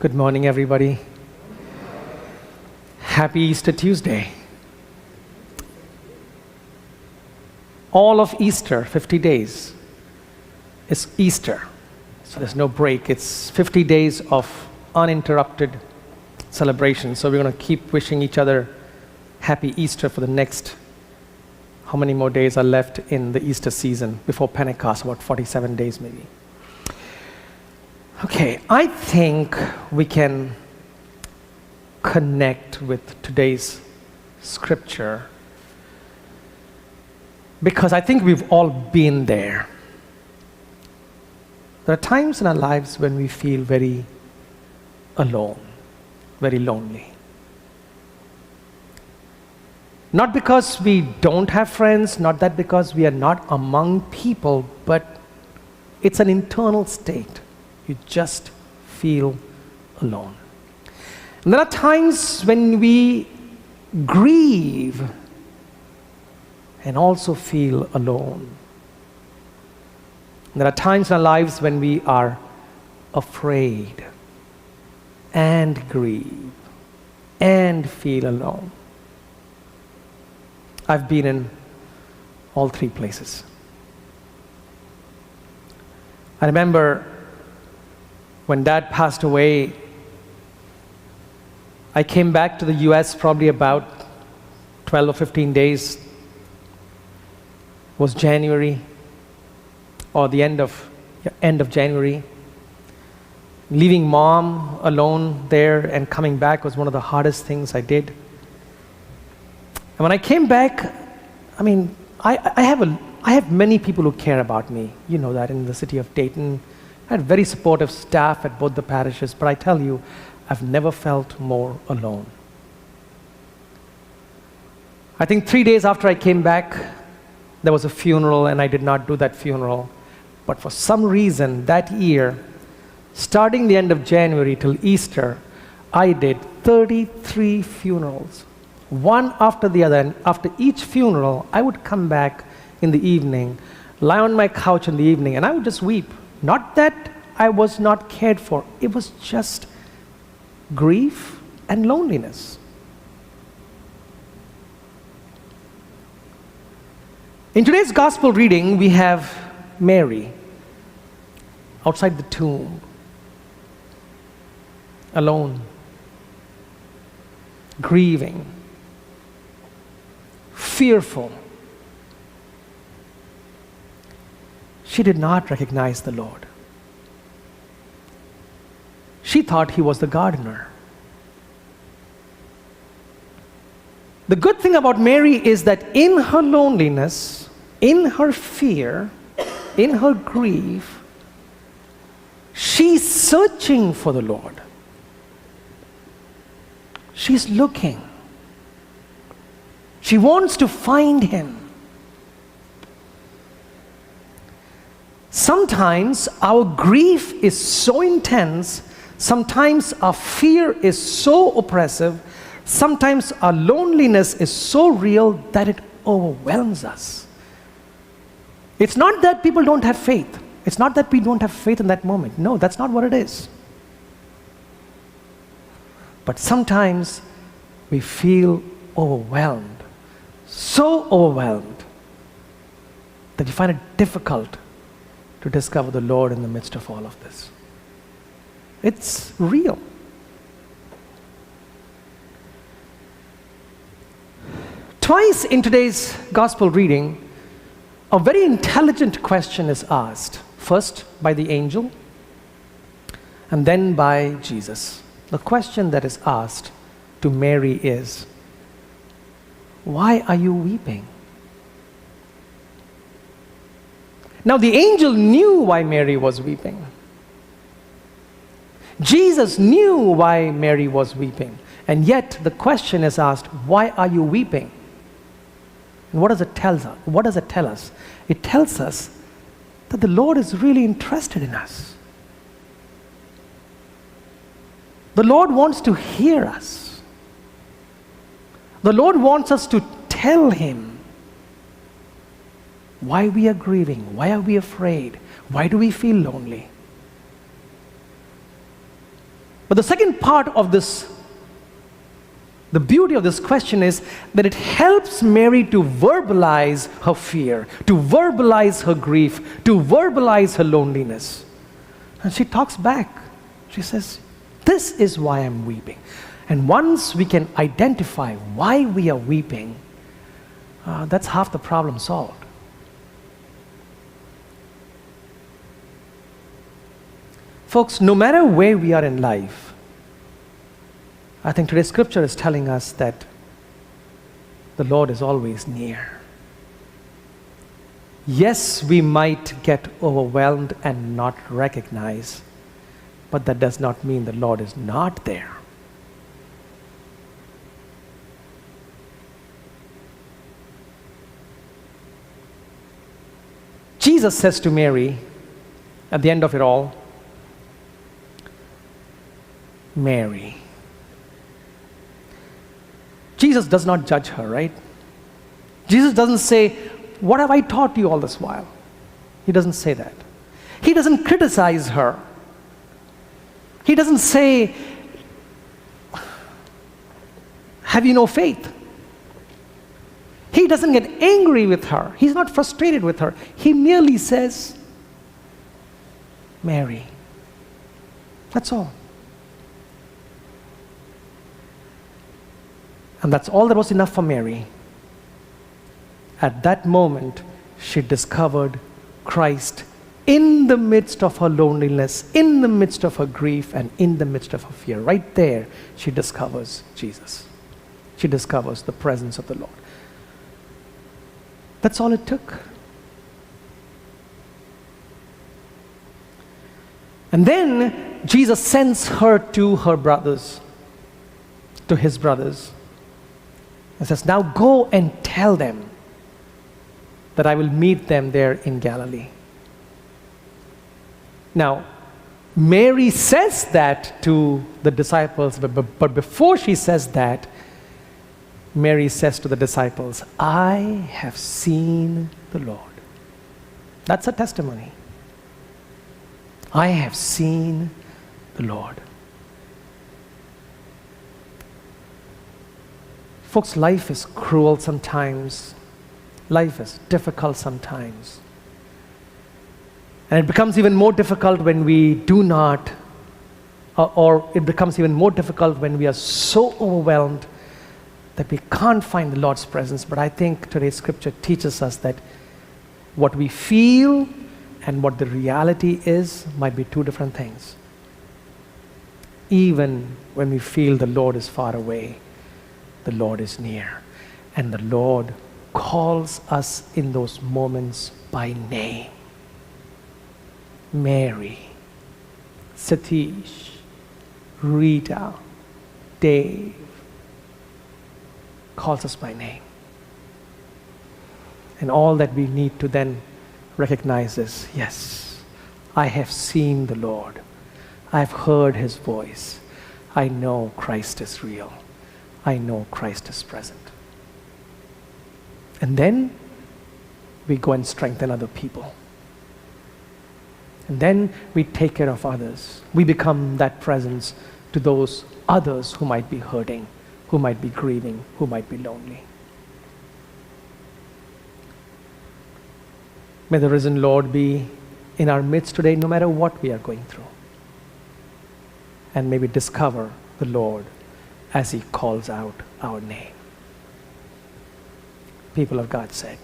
Good morning, everybody. Happy Easter Tuesday. All of Easter, 50 days, is Easter. So there's no break. It's 50 days of uninterrupted celebration. So we're going to keep wishing each other happy Easter for the next, how many more days are left in the Easter season before Pentecost? About 47 days maybe. Okay, I think we can connect with today's scripture because I think we've all been there. There are times in our lives when we feel very alone, very lonely. Not because we don't have friends, not that because we are not among people, but it's an internal state. You just feel alone. And there are times when we grieve and also feel alone. And there are times in our lives when we are afraid and grieve and feel alone. I've been in all three places. I remember when Dad passed away, I came back to the US probably about 12 or 15 days. It was January, or the end of January. Leaving Mom alone there and coming back was one of the hardest things I did. And when I came back, I have many people who care about me. You know that, in the city of Dayton. I had very supportive staff at both the parishes, but I tell you, I've never felt more alone. I think 3 days after I came back, there was a funeral, and I did not do that funeral. But for some reason, that year, starting the end of January till Easter, I did 33 funerals, one after the other. And after each funeral, I would come back in the evening, lie on my couch in the evening, and I would just weep. Not that I was not cared for, it was just grief and loneliness. In today's gospel reading, we have Mary outside the tomb, alone, grieving, fearful. She did not recognize the Lord. She thought he was the gardener. The good thing about Mary is that in her loneliness, in her fear, in her grief, she's searching for the Lord. She's looking. She wants to find him. Sometimes our grief is so intense, sometimes our fear is so oppressive, sometimes our loneliness is so real that it overwhelms us. It's not that people don't have faith. It's not that we don't have faith in that moment. No, that's not what it is. But sometimes we feel overwhelmed, so overwhelmed that you find it difficult to discover the Lord in the midst of all of this. It's real. Twice in today's gospel reading, a very intelligent question is asked. First by the angel, and then by Jesus. The question that is asked to Mary is, why are you weeping? Now the angel knew why Mary was weeping. Jesus knew why Mary was weeping. And yet the question is asked, why are you weeping? And what does it tell us? What does it tell us? It tells us that the Lord is really interested in us. The Lord wants to hear us. The Lord wants us to tell him why we are grieving, why are we afraid, why do we feel lonely. But the second part of this, the beauty of this question is that it helps Mary to verbalize her fear, to verbalize her grief, to verbalize her loneliness. And she talks back. She says, this is why I'm weeping. And once we can identify why we are weeping, that's half the problem solved. Folks, no matter where we are in life, I think today's scripture is telling us that the Lord is always near. Yes, we might get overwhelmed and not recognize, but that does not mean the Lord is not there. Jesus says to Mary, at the end of it all, Mary. Jesus does not judge her, right? Jesus doesn't say, what have I taught you all this while? He doesn't say that. He doesn't criticize her. He doesn't say, have you no faith? He doesn't get angry with her. He's not frustrated with her. He merely says, Mary. That's all. And that's all that was enough for Mary. At that moment, she discovered Christ in the midst of her loneliness, in the midst of her grief, and in the midst of her fear. Right there, she discovers Jesus. She discovers the presence of the Lord. That's all it took. And then Jesus sends her to her brothers, to his brothers. He says, now go and tell them that I will meet them there in Galilee. Now, Mary says that to the disciples, but before she says that, Mary says to the disciples, I have seen the Lord. That's a testimony. I have seen the Lord. Folks, life is cruel sometimes. Life is difficult sometimes. And it becomes even more difficult when we do not, or it becomes even more difficult when we are so overwhelmed that we can't find the Lord's presence. But I think today's scripture teaches us that what we feel and what the reality is might be two different things. Even when we feel the Lord is far away, the Lord is near. And the Lord calls us in those moments by name. Mary, Satish, Rita, Dave, calls us by name. And all that we need to then recognize is, yes, I have seen the Lord. I've heard his voice. I know Christ is real. I know Christ is present. And then we go and strengthen other people. And then we take care of others. We become that presence to those others who might be hurting, who might be grieving, who might be lonely. May the risen Lord be in our midst today, no matter what we are going through. And may we discover the Lord as he calls out our name. People of God said,